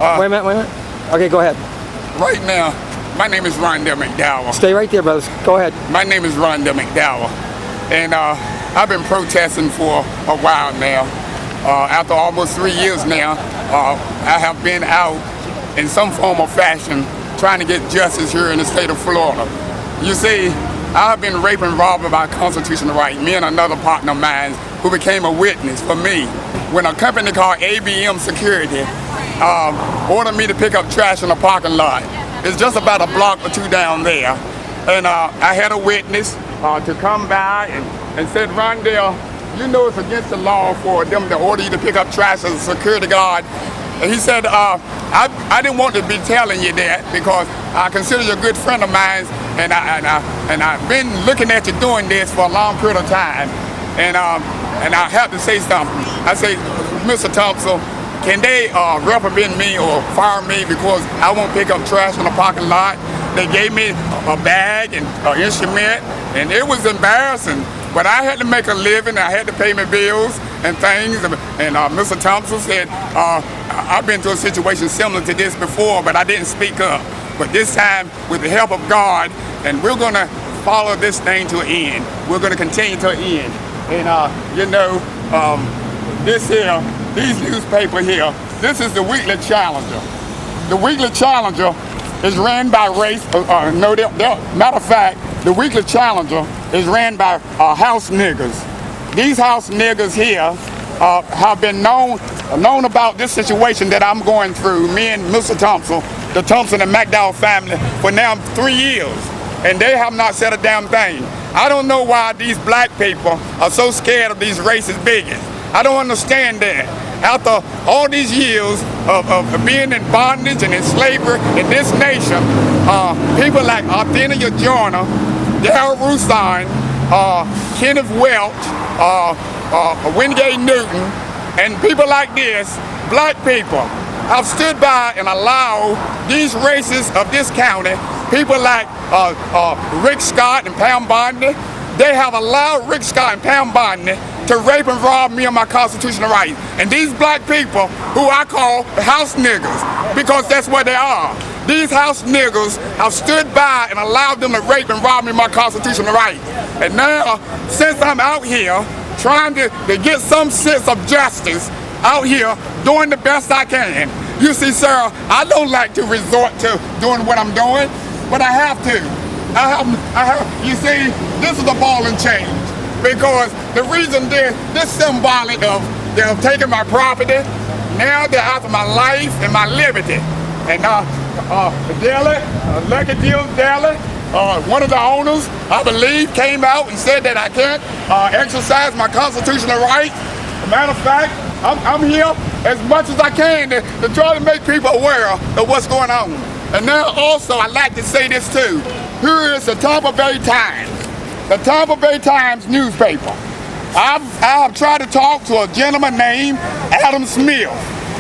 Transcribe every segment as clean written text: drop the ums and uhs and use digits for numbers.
Wait a minute. Okay, go ahead. Right now, my name is MR.McDowell. Stay right there, brothers. Go ahead. My name is MR.McDowell. And I've been protesting for a while now. After almost 3 years now, I have been out in some form or fashion trying to get justice here in the state of Florida. You see, I've been raped and robbed of our constitutional right. Me and another partner of mine who became a witness for me when a company called ABM Security ordered me to pick up trash in a parking lot. It's just about a block or two down there. And I had a witness to come by and said, Rondell, you know it's against the law for them to order you to pick up trash as a security guard. And he said, I didn't want to be telling you that because I consider you a good friend of mine, and I've been looking at you doing this for a long period of time. And I have to say something. I say, Mr. Thompson, can they reprimand me or fire me because I won't pick up trash in the parking lot? They gave me a bag and an instrument, and it was embarrassing. But I had to make a living. I had to pay my bills and things. And Mr. Thompson said, I've been through a situation similar to this before, but I didn't speak up. But this time, with the help of God, and we're going to follow this thing to an end. We're going to continue to an end. And you know, these newspapers here, this is the Weekly Challenger. The Weekly Challenger is ran by race. Matter of fact, the Weekly Challenger is ran by house niggers. These house niggers here have been known about this situation that I'm going through, me and Mr. Thompson, the Thompson and McDowell family, for now 3 years. And they have not said a damn thing. I don't know why these black people are so scared of these racist bigots. I don't understand that. After all these years of being in bondage and in slavery in this nation, people like Athenia Joyner, Darrell Rusan, Kenneth Welch, Wingate Newton, and people like this, black people, have stood by and allowed these racists of this county, people like Rick Scott and Pam Bondi, they have allowed Rick Scott and Pam Bondi to rape and rob me of my constitutional rights. And these black people, who I call house niggers, because that's what they are. These house niggers have stood by and allowed them to rape and rob me of my constitutional rights. And now, since I'm out here trying to get some sense of justice, out here doing the best I can. You see, sir, I don't like to resort to doing what I'm doing, but I have to. You see, this is a ball and change. Because the reason this symbolic of them taking my property, now they're after my life and my liberty. And Lucky Dills, one of the owners, I believe, came out and said that I can't exercise my constitutional rights. As a matter of fact, I'm here as much as I can to try to make people aware of what's going on. And now also, I'd like to say this too. Here is the Tampa Bay Times. The Tampa Bay Times newspaper. I have tried to talk to a gentleman named Adam Smith.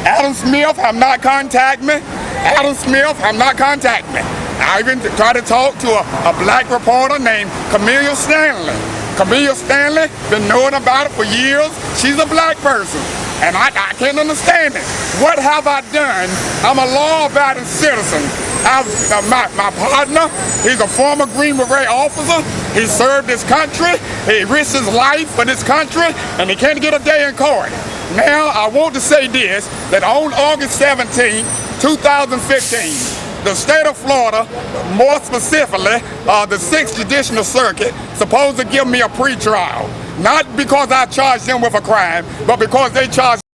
Adam Smith have not contacted me. Adam Smith have not contacted me. I even tried to talk to a black reporter named Camilla Stanley. Camilla Stanley, been knowing about it for years. She's a black person. And I can't understand it. What have I done? I'm a law-abiding citizen. My partner, he's a former Green Beret officer. He served this country. He risked his life for this country, and he can't get a day in court. Now, I want to say this, that on August 17, 2015, the state of Florida, more specifically, the 6th Judicial Circuit, supposed to give me a pretrial. Not because I charged them with a crime, but because they charged